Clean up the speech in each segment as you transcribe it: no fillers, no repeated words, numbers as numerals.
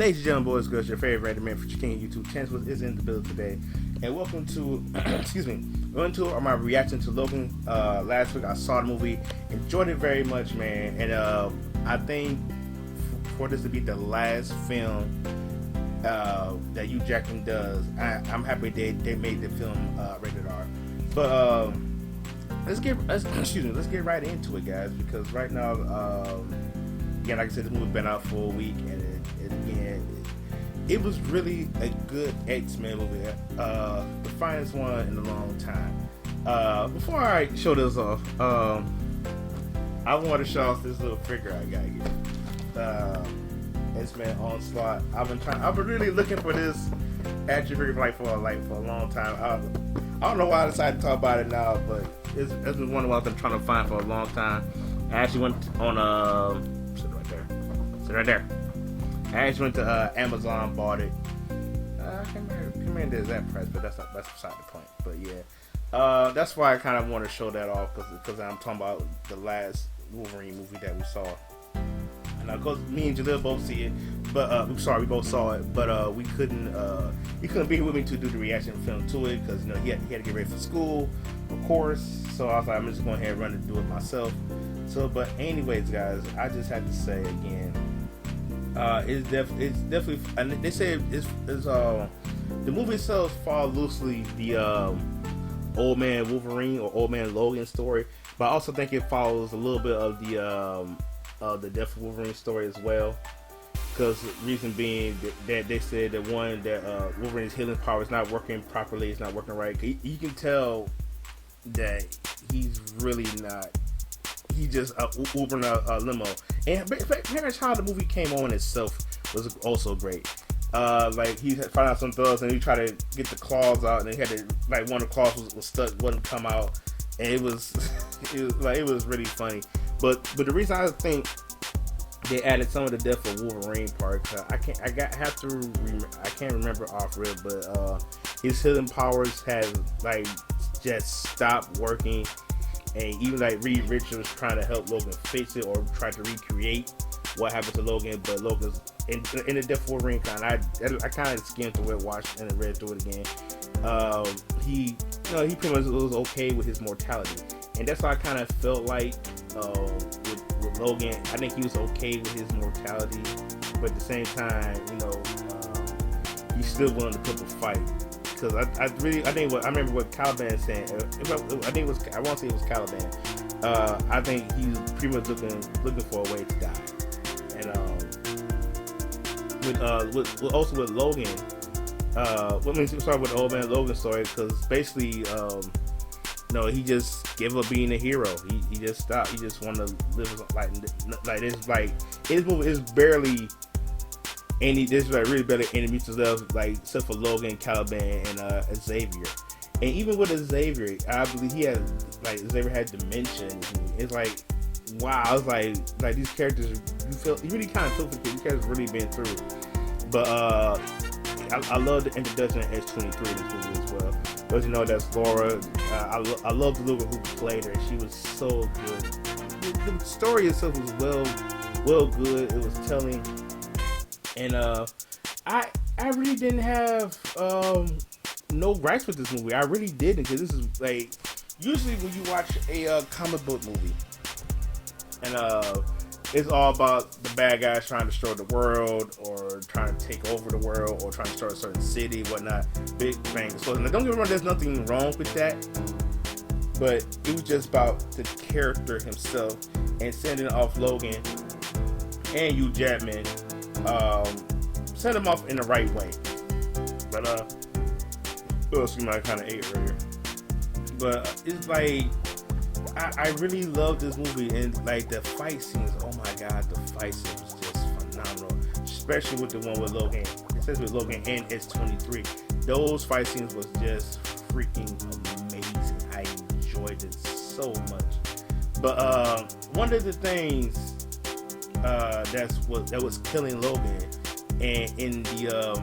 Ladies and gentlemen, boys, girls, your favorite random man for King YouTube channel is in the building today, and welcome to welcome to my reaction to Logan. Last week I saw the movie, enjoyed it very much, man, and I think for this to be the last film that Hugh Jackman does, I'm happy they made the film rated R. But let's get right into it, guys, because right now, again, like I said, the movie's been out for a week, and it was really a good X-Men movie, the finest one in a long time. Before I show this off, I want to show off this little figure I got here. X-Men Onslaught. I've been really looking for this action figure for a long time. I don't know why I decided to talk about it now, but it's been one of what I've been trying to find for a long time. I actually went on sit right there. I actually went to Amazon, bought it. I can't remember the exact price, but that's beside the point. But yeah, that's why I kind of want to show that off, because I'm talking about the last Wolverine movie that we saw. And of course, me and Jalil both see it, but we both saw it, but he couldn't be here with me to do the reaction film to it, because he had to get ready for school, of course. So I was like, I'm just going ahead and run and do it myself. So, but anyways, guys, I just had to say again, it's definitely, and they say it's the movie itself follows loosely the Old Man Wolverine or Old Man Logan story, but I also think it follows a little bit of the Death of Wolverine story as well. Because the reason being that they said that Wolverine's healing power is not working properly, it's not working right. You can tell that he's really not. He just Ubering a limo. And pretty how the movie came on itself was also great. Like he had found out some thugs and he tried to get the claws out, and he had to, like, one of the claws was stuck, wouldn't come out, and it was really funny. But the reason I think they added some of the Death of Wolverine part, I can't remember off rip, but his healing powers had just stopped working. And even Reed Richards trying to help Logan fix it or try to recreate what happened to Logan, but Logan's in the Death of Wolverine I kind of skimmed through it, watched and read through it again. He pretty much was okay with his mortality, and that's why I kind of felt like with Logan. I think he was okay with his mortality, but at the same time, he's still willing to put the fight. Because I remember what Caliban said. I want to say it was Caliban. I think he's pretty much looking for a way to die. And with Logan, with the Old Man Logan story, because basically, he just gave up being a hero. He just stopped. He just wanted to live his movie is barely. There's really better enemies to love, except for Logan, Caliban, and Xavier. And even with Xavier, I believe Xavier had dementia. It's wow. It's like these characters, you really kind of feel for these characters really been through. But I love the introduction of S-23 in this movie as well. But that's Laura. I love the Laura who played her. She was so good. The story itself was well good. It was telling. And I really didn't have no gripes with this movie. I really didn't, because this is usually when you watch a comic book movie, and it's all about the bad guys trying to destroy the world, or trying to take over the world, or trying to start a certain city, whatnot. Big bang. So don't get me wrong, there's nothing wrong with that, but it was just about the character himself and sending off Logan and Hugh Jackman. Send them off in the right way. But I kind of ate earlier. But it's I really love this movie, and the fight scenes. Oh my god, the fight scenes was just phenomenal. Especially with the one with Logan. It says with Logan and S-23. Those fight scenes was just freaking amazing. I enjoyed it so much. But one of the things that was killing Logan, and in the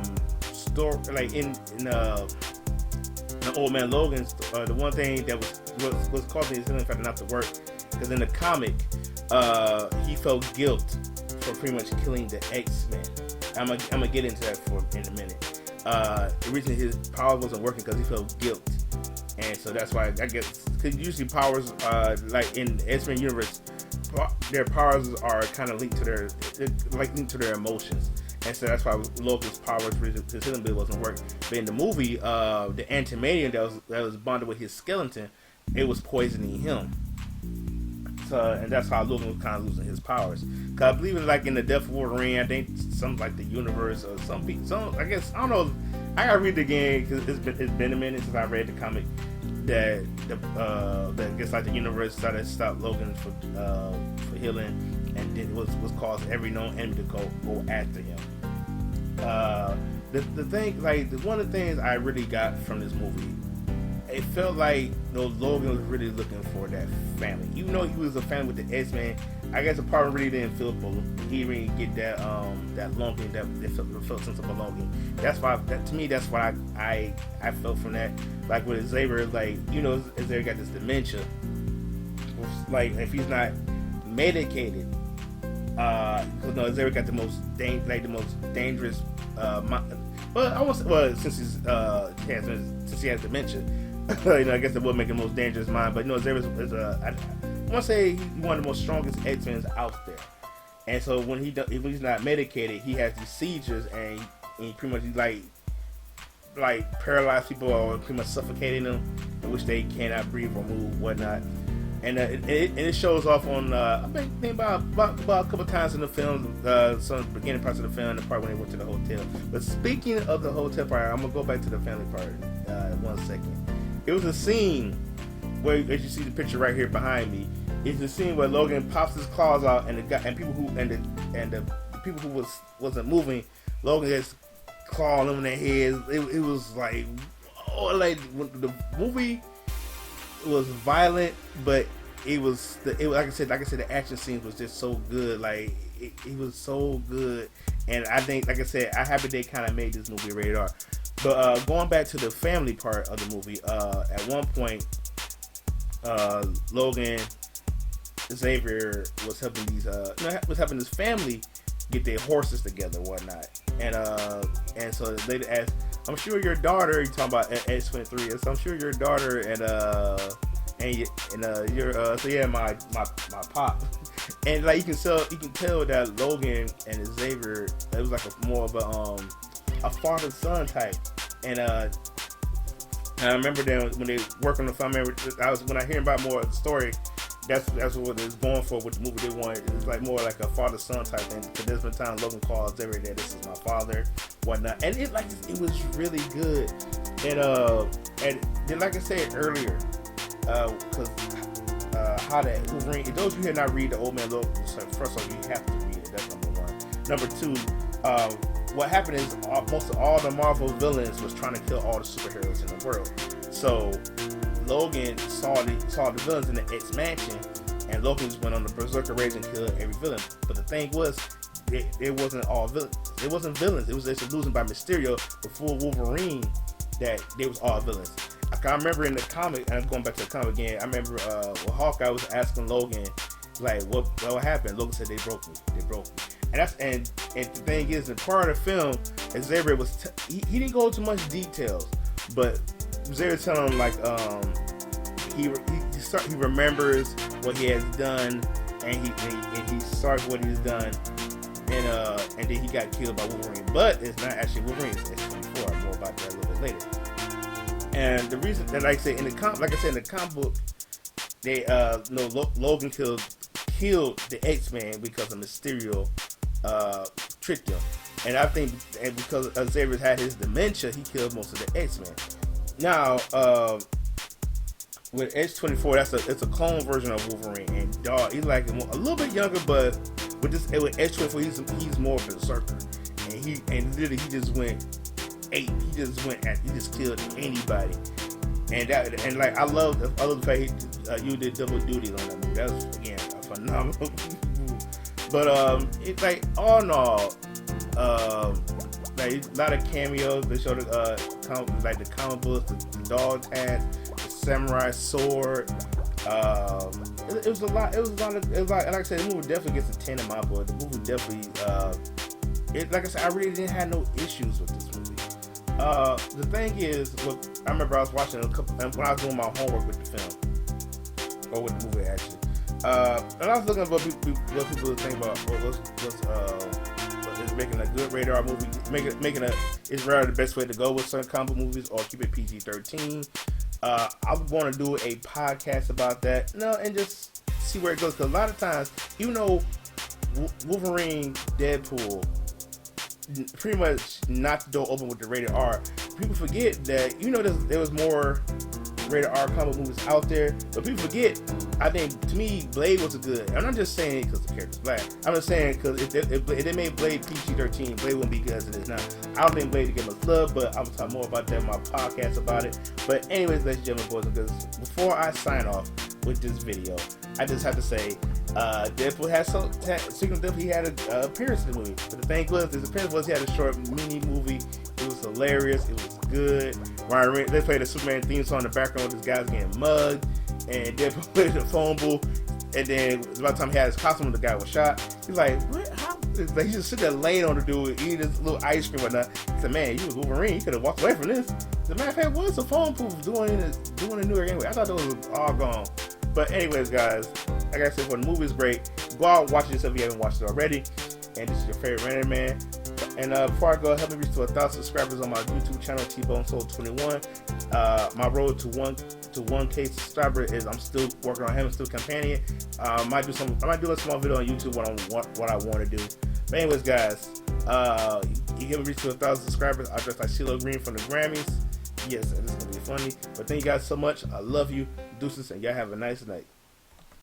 story, in the Old Man Logan, the one thing that was causing his healing factor not to work, because in the comic, he felt guilt for pretty much killing the X-Men. I'm gonna get into that in a minute. The reason his power wasn't working because he felt guilt, and so that's why I guess because usually powers like in the X-Men universe, their powers are kind of linked to their emotions, and so that's why Logan's powers, his healing ability wasn't working. But in the movie, the antimanium that was bonded with his skeleton, it was poisoning him. And that's how Logan was kind of losing his powers. Cause I believe it's like in the Death of Wolverine, I think something like the universe or some I guess I don't know. I gotta read it again because it's been a minute since I read the comic. That I guess like the universe started to stop Logan for healing, and it was caused every known enemy to go after him. The thing, like one of the things I really got from this movie, it felt like Logan was really looking for that family. Even though he was a family with the X-Men, I guess the part really didn't feel he didn't get that longing, that felt sense of belonging. That's why to me that's what I felt from that. Like with Xavier, like Xavier got this dementia. Like if he's not medicated, because Xavier got the most dangerous. Since he has dementia. I guess it would make him the most dangerous mind, but Xavier is I want to say he's one of the most strongest X-Men out there. And so when he's not medicated, he has these seizures, and he pretty much like paralyze people or pretty much suffocating them, in which they cannot breathe or move, whatnot. And it shows off on I think about a couple times in the film, some beginning parts of the film, the part when they went to the hotel. But speaking of the hotel part, I'm gonna go back to the family part in 1 second. It was a scene where, as you see the picture right here behind me, it's the scene where Logan pops his claws out, and the people who wasn't moving, Logan just clawing them in their heads. It was like, like the movie was violent, but like I said, the action scenes was just so good. Like it was so good, and I think, like I said, I'm happy they kind of made this movie rated R. But going back to the family part of the movie, at one point, Logan, Xavier was helping helping his family get their horses together, and whatnot. And so the lady asked, "I'm sure your daughter," you talking about X-23, so I'm sure your daughter my pop." And like you can tell that Logan and Xavier, it was like more of a father-son type. And I remember them when they work on the family. When I hear about more of the story, that's what it's going for with the movie. They want it's like more like a father-son type thing. Because there's been time Logan calls Xavier that this is my father, whatnot, and it was really good. And then like I said earlier, because how that Wolverine. Those of you who have not read the Old Man Logan, so first of all, you have to read it. That's number one. Number two, what happened is most of all the Marvel villains was trying to kill all the superheroes in the world. So Logan saw the villains in the X Mansion, and Logan just went on the berserker rage and killed every villain. But the thing was, it wasn't all villains. It wasn't villains. It was just illusion by Mysterio before Wolverine that they was all villains. I remember in the comic, and I'm going back to the comic again. I remember when Hawkeye was asking Logan, like, what happened? Logan said, they broke me. And the thing is, in part of the film, Xavier was he didn't go into much details, but Xavier telling him like he remembers what he has done, and he starts what he's done, and then he got killed by Wolverine. But it's not actually Wolverine. It's X-24. More about that a little bit later. And the reason that, like I said in the comic book, they Logan killed the X-Men because of Mysterio tricked him, and I think because Xavier had his dementia, he killed most of the X-Men. Now with X-24, it's a clone version of Wolverine, and dog, he's like a little bit younger, but with X-24, he's more of a berserker, and literally he just went ape. He just killed anybody, and like I love the fact you did double duty on that movie. That was again a phenomenal movie. But it's like all in all, like a lot of cameos. They showed like the comic books, the dog hat, the samurai sword. It was a lot. It was like I said, the movie definitely gets a 10 in my book. The movie definitely like I said, I really didn't have no issues with this movie. The thing is, look, I remember I was watching when I was doing my homework with the film, or with the movie actually, and I was looking at what people think about what is making a good rated R movie, is rather the best way to go with certain comic book movies, or keep it PG-13. I want to do a podcast about that, and just see where it goes. Because a lot of times, even though Wolverine, Deadpool pretty much knocked the door open with the rated R, people forget that there was more rated R comic movies out there, but people forget. I think, to me, Blade was a good. I'm not just saying because the character's black. I'm just saying because if they made Blade PG-13, Blade wouldn't be good as it is now. I don't think Blade would get much love, but I will talk more about that in my podcast about it. But anyways, ladies and gentlemen, boys and girls, before I sign off with this video, I just have to say, Deadpool he had an appearance in the movie. But the thing was, his appearance was he had a short mini movie. It was hilarious. It was good. They played a Superman theme song in the background with this guy's getting mugged, and Deadpool played the phone booth. And then by the time he had his costume, the guy was shot. He's like, "What? How?" Like, he just sit there laying on the dude, eating this little ice cream or not. He said, "Man, you was Wolverine. You could have walked away from this." As a matter of fact, what's the phone booth doing in New York anyway? I thought those was all gone. But anyways, guys, like I said, the movie is great. Go out and watch it yourself if you haven't watched it already. And this is your favorite Random Man. And before I go, help me reach to 1,000 subscribers on my YouTube channel, T-Bone Soul 21. My road to 1K subscriber is, I'm still working on him, I'm still campaigning. I might do a small video on YouTube what I want to do. But anyways, guys, you help me reach to 1,000 subscribers. I dress like CeeLo Green from the Grammys. Yes, this is gonna be funny. But thank you guys so much. I love you. Deuces, and y'all have a nice night.